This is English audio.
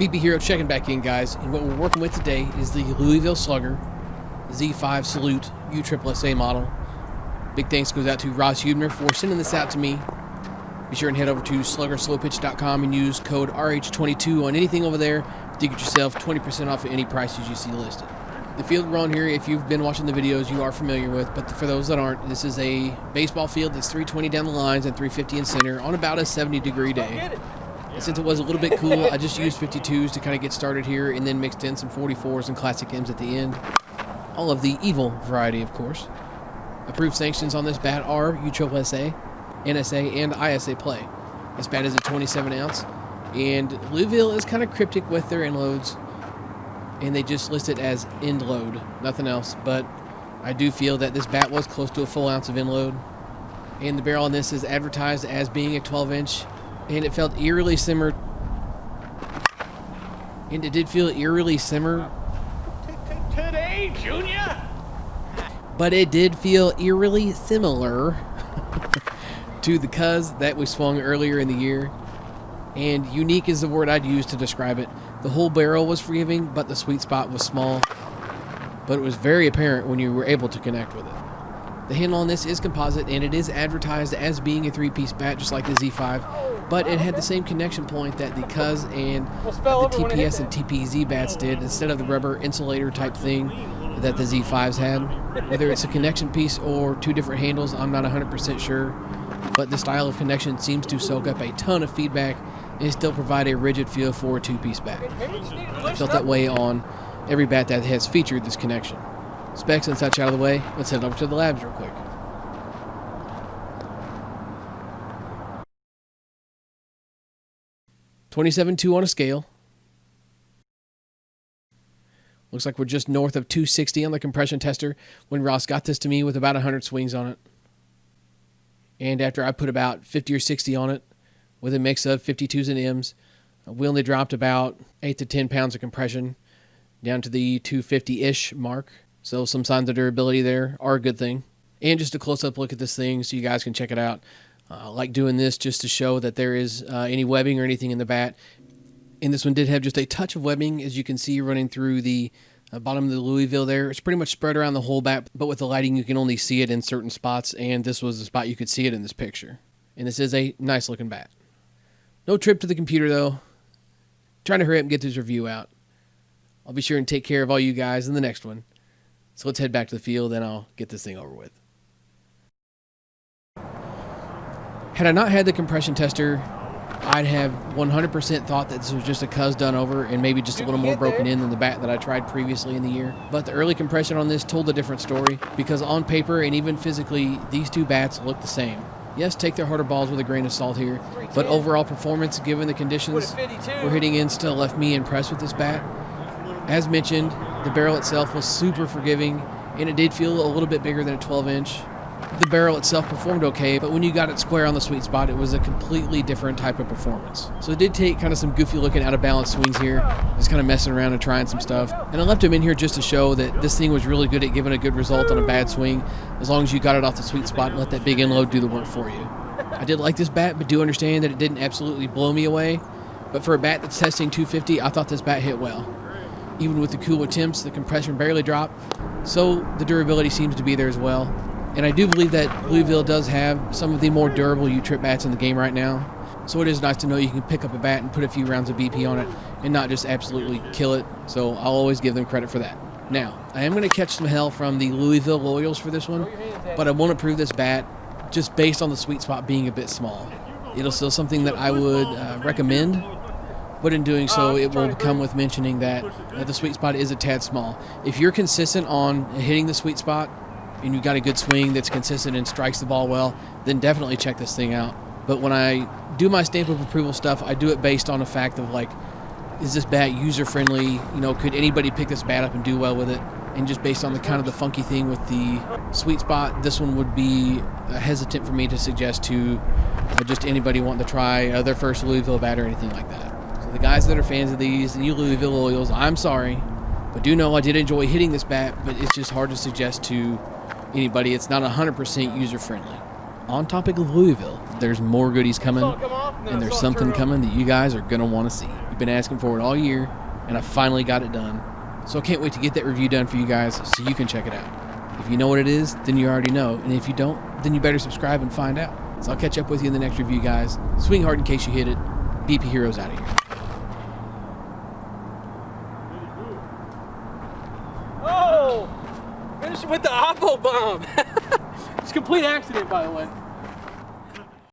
BB Hero checking back in, guys, and what we're working with today is the Louisville Slugger Z5 Salute USSSA model. Big thanks goes out to Ross Hubner for sending this out to me. Be sure and head over to sluggerslowpitch.com and use code RH22 on anything over there to get yourself 20% off of any prices you see listed. The field we're on here, if you've been watching the videos, you are familiar with, but for those that aren't, this is a baseball field that's 320 down the lines and 350 in center on about a 70-degree day. And since it was a little bit cool, I just used 52s to kind of get started here and then mixed in some 44s and classic M's at the end. All of the evil variety, of course. Approved sanctions on this bat are USSSA, NSA, and ISA play. This bat is a 27 ounce, and Louisville is kind of cryptic with their end loads, and they just list it as end load, nothing else. But I do feel that this bat was close to a full ounce of end load, and the barrel on this is advertised as being a 12-inch, and it felt eerily similar. And it did feel eerily similar. Today, Junior. But it did feel eerily similar to the Cuz that we swung earlier in the year. And unique is the word I'd use to describe it. The whole barrel was forgiving, but the sweet spot was small. But it was very apparent when you were able to connect with it. The handle on this is composite, and it is advertised as being a 3-piece bat, just like the Z5. But it had the same connection point that the Cuz and the TPS and TPZ bats did, instead of the rubber insulator type thing that the Z5s had. Whether it's a connection piece or two different handles, I'm not 100% sure. But the style of connection seems to soak up a ton of feedback and still provide a rigid feel for a 2-piece bat. I felt that way on every bat that has featured this connection. Specs and such out of the way, let's head over to the labs real quick. .27.2 on a scale. Looks like we're just north of 260 on the compression tester when Ross got this to me with about 100 swings on it. And after I put about 50 or 60 on it with a mix of 52s and M's, we only dropped about 8 to 10 pounds of compression down to the 250-ish mark. So some signs of durability there are a good thing. And just a close-up look at this thing so you guys can check it out. I like doing this just to show that there is any webbing or anything in the bat. And this one did have just a touch of webbing, as you can see running through the bottom of the Louisville there. It's pretty much spread around the whole bat, but with the lighting you can only see it in certain spots, and this was the spot you could see it in this picture. And this is a nice looking bat. No trip to the computer though. Trying to hurry up and get this review out. I'll be sure and take care of all you guys in the next one. So let's head back to the field and I'll get this thing over with. Had I not had the compression tester, I'd have 100% thought that this was just a Cuz done over and maybe just a little more broken in than the bat that I tried previously in the year. But the early compression on this told a different story, because on paper and even physically, these two bats look the same. Yes, take their harder balls with a grain of salt here, but overall performance, given the conditions we're hitting in, still left me impressed with this bat. As mentioned, the barrel itself was super forgiving, and it did feel a little bit bigger than a 12-inch. The barrel itself performed okay, but when you got it square on the sweet spot, it was a completely different type of performance. So it did take kind of some goofy looking out of balance swings here, just kind of messing around and trying some stuff. And I left him in here just to show that this thing was really good at giving a good result on a bad swing, as long as you got it off the sweet spot and let that big end load do the work for you. I did like this bat, but do understand that it didn't absolutely blow me away. But for a bat that's testing 250, I thought this bat hit well. Even with the cooler temps, the compression barely dropped, so the durability seems to be there as well. And I do believe that Louisville does have some of the more durable U-trip bats in the game right now. So it is nice to know you can pick up a bat and put a few rounds of BP on it and not just absolutely kill it. So I'll always give them credit for that. Now, I am going to catch some hell from the Louisville Loyals for this one, but I won't approve this bat just based on the sweet spot being a bit small. It'll still something that I would recommend, but in doing so, it will come with mentioning that the sweet spot is a tad small. If you're consistent on hitting the sweet spot, and you got a good swing that's consistent and strikes the ball well, then definitely check this thing out. But when I do my stamp of approval stuff, I do it based on the fact of, like, is this bat user-friendly? You know, could anybody pick this bat up and do well with it? And just based on the kind of the funky thing with the sweet spot, this one would be hesitant for me to suggest to just anybody wanting to try their first Louisville bat or anything like that. So the guys that are fans of these, and you Louisville Loyals, I'm sorry, but do know I did enjoy hitting this bat, but it's just hard to suggest to anybody. It's not 100% user-friendly. On topic of Louisville, there's more goodies coming, and there's something coming that you guys are going to want to see. been asking for it all year, and I finally got it done. So I can't wait to get that review done for you guys so you can check it out. If you know what it is, then you already know. And if you don't, then you better subscribe and find out. So I'll catch up with you in the next review, guys. Swing hard in case you hit it. BP Heroes out of here. Oh! Finish with the Oppo bomb! It's a complete accident, by the way.